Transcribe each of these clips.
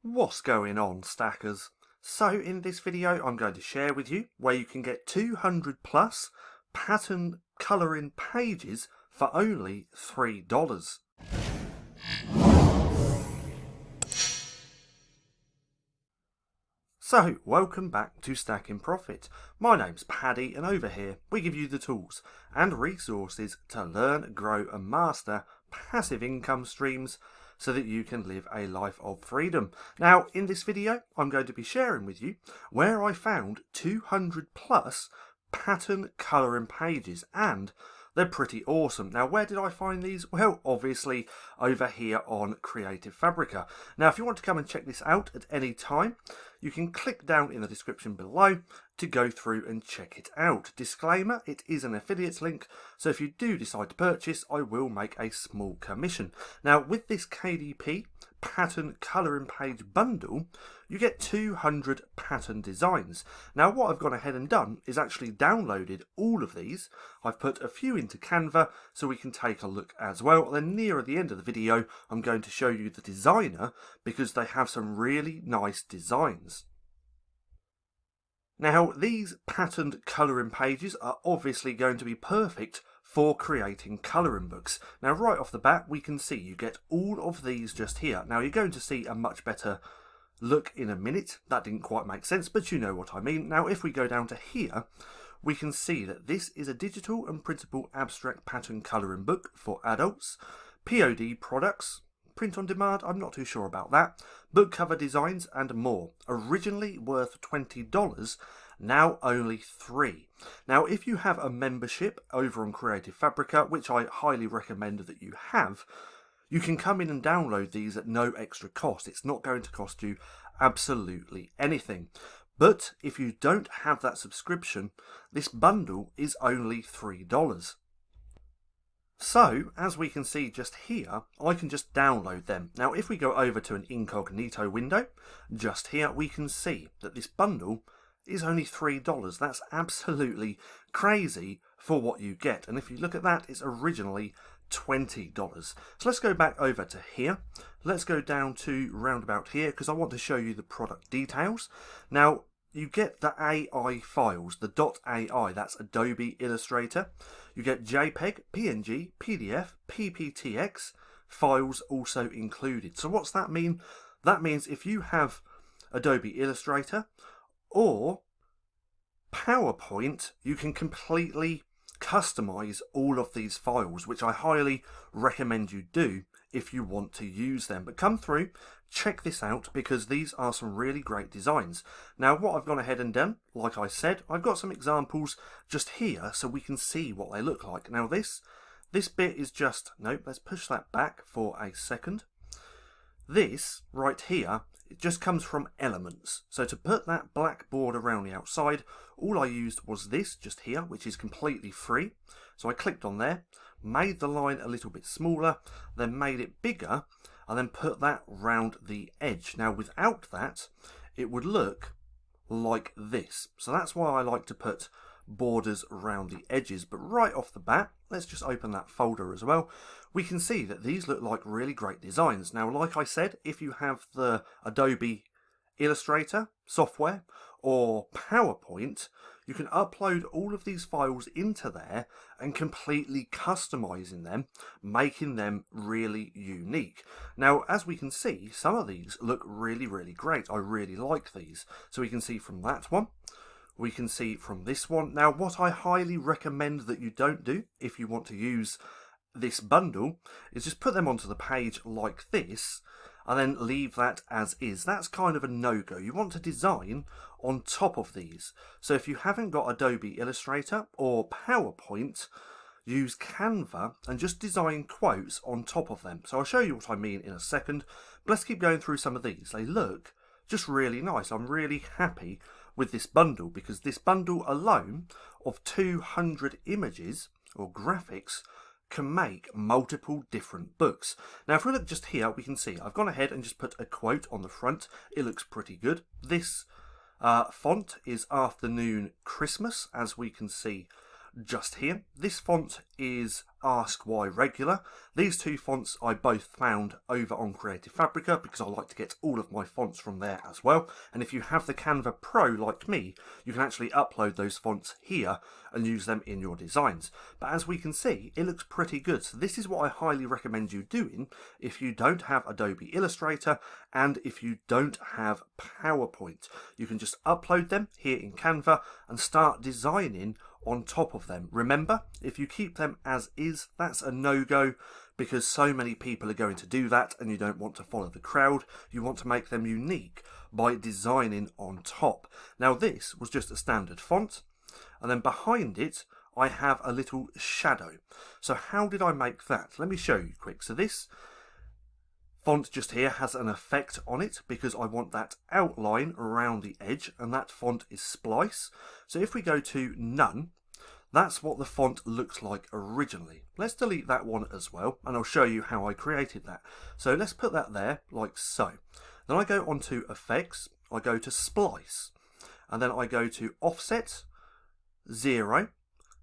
What's going on, stackers? So in this video I'm going to share with you where you can get 200 plus pattern colouring pages for only $3. So welcome back to StackinProfit. My name's Paddy and over here we give you the tools and resources to learn, grow and master passive income streams so that you can live a life of freedom. Now, in this video, I'm going to be sharing with you where I found 200 plus pattern colouring pages, and they're pretty awesome. Now, where did I find these? Well, obviously over here on Creative Fabrica. Now, if you want to come and check this out at any time, you can click down in the description below to go through and check it out. Disclaimer, it is an affiliate link, so if you do decide to purchase, I will make a small commission. Now, with this KDP pattern colouring page bundle, you get 200 pattern designs. Now, what I've gone ahead and done is actually downloaded all of these. I've put a few into Canva so we can take a look as well. Then nearer the end of the video, I'm going to show you the designer because they have some really nice designs. Now, these patterned colouring pages are obviously going to be perfect for creating colouring books. Now, right off the bat, we can see you get all of these just here. Now, you're going to see a much better look in a minute. That didn't quite make sense, but you know what I mean. Now, if we go down to here, we can see that this is a digital and printable abstract pattern colouring book for adults, POD products, print on demand, I'm not too sure about that, book cover designs and more. Originally worth $20, now only $3. Now, if you have a membership over on Creative Fabrica, which I highly recommend that you have, you can come in and download these at no extra cost. It's not going to cost you absolutely anything. But if you don't have that subscription, this bundle is only $3. So, as we can see just here, I can just download them. Now, if we go over to an incognito window, just here, we can see that this bundle is only $3. That's absolutely crazy for what you get. And if you look at that, it's originally $20. So let's go back over to here. Let's go down to roundabout here because I want to show you the product details. Now, you get the AI files, the .ai, that's Adobe Illustrator. You get JPEG, PNG, PDF, PPTX files also included. So what's that mean? That means if you have Adobe Illustrator or PowerPoint, you can completely customize all of these files, which I highly recommend you do if you want to use them. But come through, check this out because these are some really great designs. Now, what I've gone ahead and done, like I said, I've got some examples just here so we can see what they look like. Now this bit is just, nope, let's push that back for a second. This right here, it just comes from elements. So to put that black border around the outside, all I used was this just here, which is completely free. So I clicked on there, made the line a little bit smaller, then made it bigger, and then put that round the edge. Now without that, it would look like this. So that's why I like to put borders around the edges. But right off the bat, let's just open that folder as well. We can see that these look like really great designs. Now, like I said, if you have the Adobe Illustrator software or PowerPoint, you can upload all of these files into there and completely customizing them, making them really unique. Now, as we can see, some of these look really, really great. I really like these. So we can see from that one, we can see from this one. Now, what I highly recommend that you don't do if you want to use this bundle is just put them onto the page like this and then leave that as is. That's kind of a no-go. You want to design on top of these. So if you haven't got Adobe Illustrator or PowerPoint, use Canva and just design quotes on top of them. So I'll show you what I mean in a second. But let's keep going through some of these. They look just really nice. I'm really happy with this bundle because this bundle alone of 200 images or graphics can make multiple different books. Now, if we look just here, we can see I've gone ahead and just put a quote on the front. It looks pretty good. This font is Afternoon Christmas, as we can see just here. This font is Ask Why Regular. These two fonts I both found over on Creative Fabrica because I like to get all of my fonts from there as well. And if you have the Canva Pro like me, you can actually upload those fonts here and use them in your designs. But as we can see, it looks pretty good. So this is what I highly recommend you doing if you don't have Adobe Illustrator and if you don't have PowerPoint. You can just upload them here in Canva and start designing on top of them. Remember, if you keep them as is, that's a no-go because so many people are going to do that and you don't want to follow the crowd. You want to make them unique by designing on top. Now this was just a standard font, and then behind it I have a little shadow. So how did I make that? Let me show you quick. So this font just here has an effect on it because I want that outline around the edge, and that font is Splice. So if we go to None, that's what the font looks like originally. Let's delete that one as well, and I'll show you how I created that. So let's put that there like so. Then I go onto Effects, I go to Splice, and then I go to Offset, 0,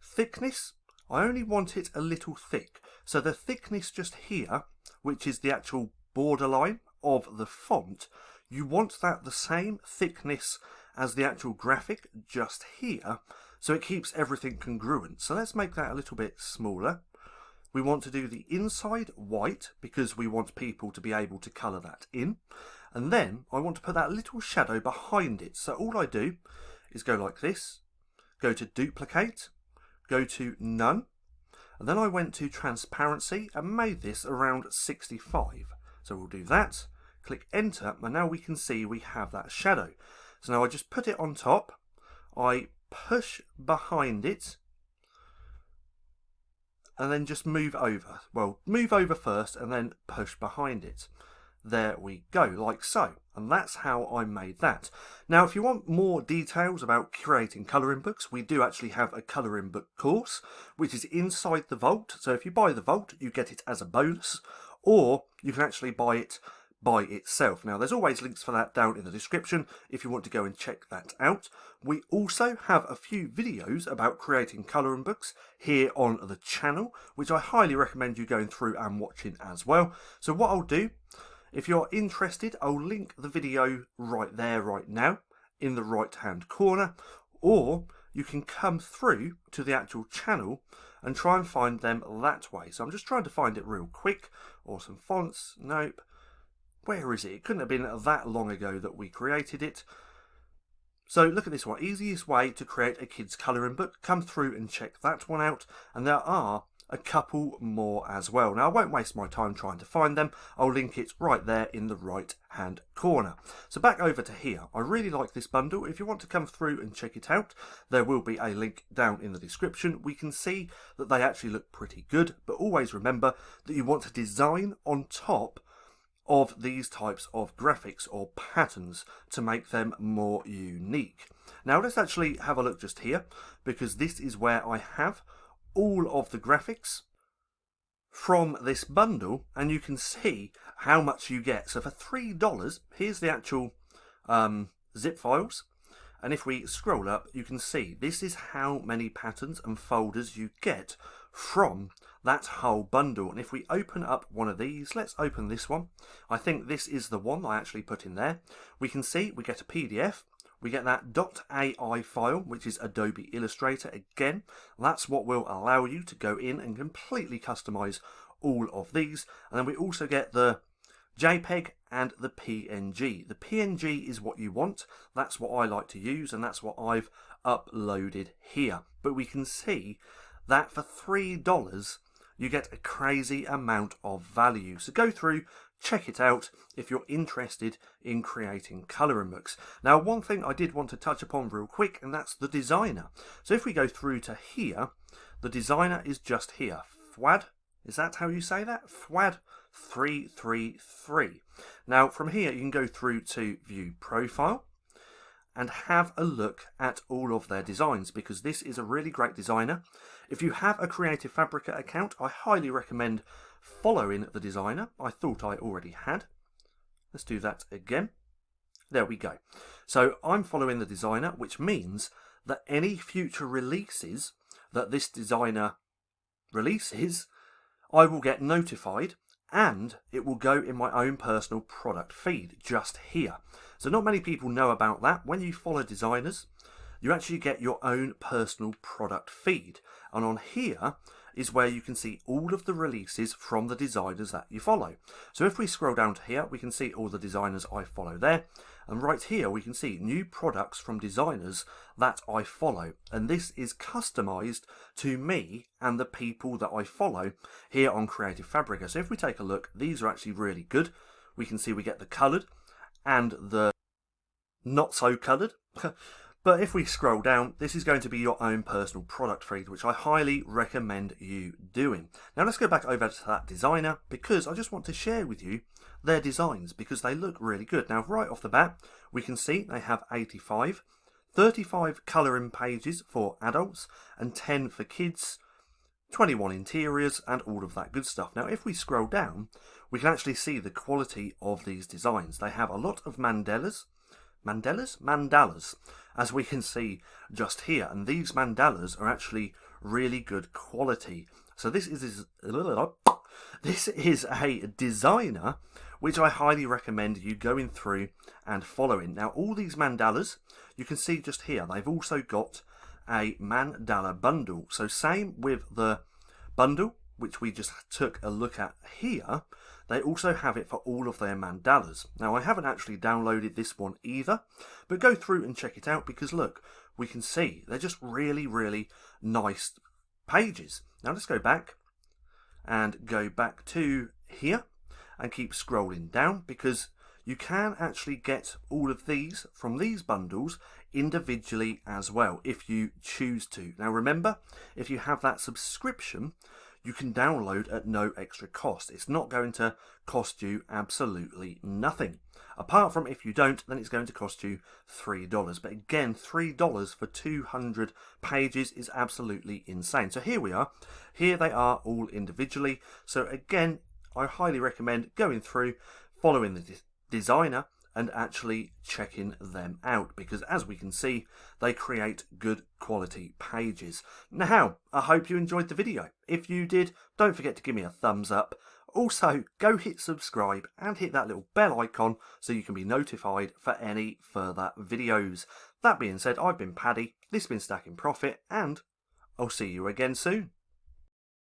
Thickness. I only want it a little thick. So the thickness just here, which is the actual borderline of the font, you want that the same thickness as the actual graphic just here, so it keeps everything congruent. So let's make that a little bit smaller. We want to do the inside white because we want people to be able to colour that in. And then I want to put that little shadow behind it. So all I do is go like this, go to Duplicate, go to None, and then I went to Transparency and made this around 65. So we'll do that, click Enter, and now we can see we have that shadow. So now I just put it on top, I push behind it, and then just move over. Well, move over first and then push behind it. There we go, like so. And that's how I made that. Now, if you want more details about creating colouring books, we do actually have a colouring book course, which is inside the Vault. So if you buy the Vault, you get it as a bonus, or you can actually buy it by itself. Now, there's always links for that down in the description if you want to go and check that out. We also have a few videos about creating colouring books here on the channel, which I highly recommend you going through and watching as well. So what I'll do, if you're interested, I'll link the video right there, right now, in the right-hand corner, or you can come through to the actual channel and try and find them that way. So I'm just trying to find it real quick. Awesome fonts, nope. Where is it? It couldn't have been that long ago that we created it. So look at this one, easiest way to create a kids colouring book. Come through and check that one out. And there are a couple more as well. Now I won't waste my time trying to find them. I'll link it right there in the right hand corner. So back over to here. I really like this bundle. If you want to come through and check it out, there will be a link down in the description. We can see that they actually look pretty good, but always remember that you want to design on top of these types of graphics or patterns to make them more unique. Now let's actually have a look just here, because this is where I have all of the graphics from this bundle, and you can see how much you get. So for $3, here's the actual zip files, and if we scroll up, you can see this is how many patterns and folders you get from that whole bundle. And if we open up one of these, let's open this one. I think this is the one I actually put in there. We can see we get a PDF. We get that .ai file, which is Adobe Illustrator. Again, that's what will allow you to go in and completely customize all of these. And then we also get the JPEG and the PNG. The PNG is what you want. That's what I like to use, and that's what I've uploaded here. But we can see that for $3, you get a crazy amount of value. So go through, check it out if you're interested in creating colouring books. Now, one thing I did want to touch upon real quick, and that's the designer. So if we go through to here, the designer is just here. FWAD, is that how you say that? FWAD 333. Now, from here, you can go through to View Profile and have a look at all of their designs, because this is a really great designer. If you have a Creative Fabrica account, I highly recommend following the designer. I thought I already had. Let's do that again. There we go. So I'm following the designer, which means that any future releases that this designer releases, I will get notified and it will go in my own personal product feed just here. So not many people know about that. When you follow designers, you actually get your own personal product feed. And on here is where you can see all of the releases from the designers that you follow. So if we scroll down to here, we can see all the designers I follow there. And right here, we can see new products from designers that I follow. And this is customized to me and the people that I follow here on Creative Fabrica. So if we take a look, these are actually really good. We can see we get the colored and the not so colored. But if we scroll down, this is going to be your own personal product feed, which I highly recommend you doing. Now let's go back over to that designer, because I just want to share with you their designs because they look really good. Now right off the bat, we can see they have 35 colouring pages for adults and 10 for kids, 21 interiors and all of that good stuff. Now if we scroll down, we can actually see the quality of these designs. They have a lot of mandalas, as we can see just here, and these mandalas are actually really good quality. So this is a designer which I highly recommend you going through and following. Now all these mandalas, you can see just here, they've also got a mandala bundle. So same with the bundle which we just took a look at here, they also have it for all of their mandalas. Now I haven't actually downloaded this one either, but go through and check it out because look, we can see they're just really nice pages. Now let's go back to here and keep scrolling down, because you can actually get all of these from these bundles individually as well if you choose to. Now remember, if you have that subscription, you can download at no extra cost. It's not going to cost you absolutely nothing. Apart from if you don't, then it's going to cost you $3. But again, $3 for 200 pages is absolutely insane. So here we are. Here they are all individually. So again, I highly recommend going through, following the designer and actually checking them out, because as we can see, they create good quality pages. Now, I hope you enjoyed the video. If you did, don't forget to give me a thumbs up. Also, go hit subscribe and hit that little bell icon so you can be notified for any further videos. That being said, I've been Paddy, this has been StackinProfit, and I'll see you again soon.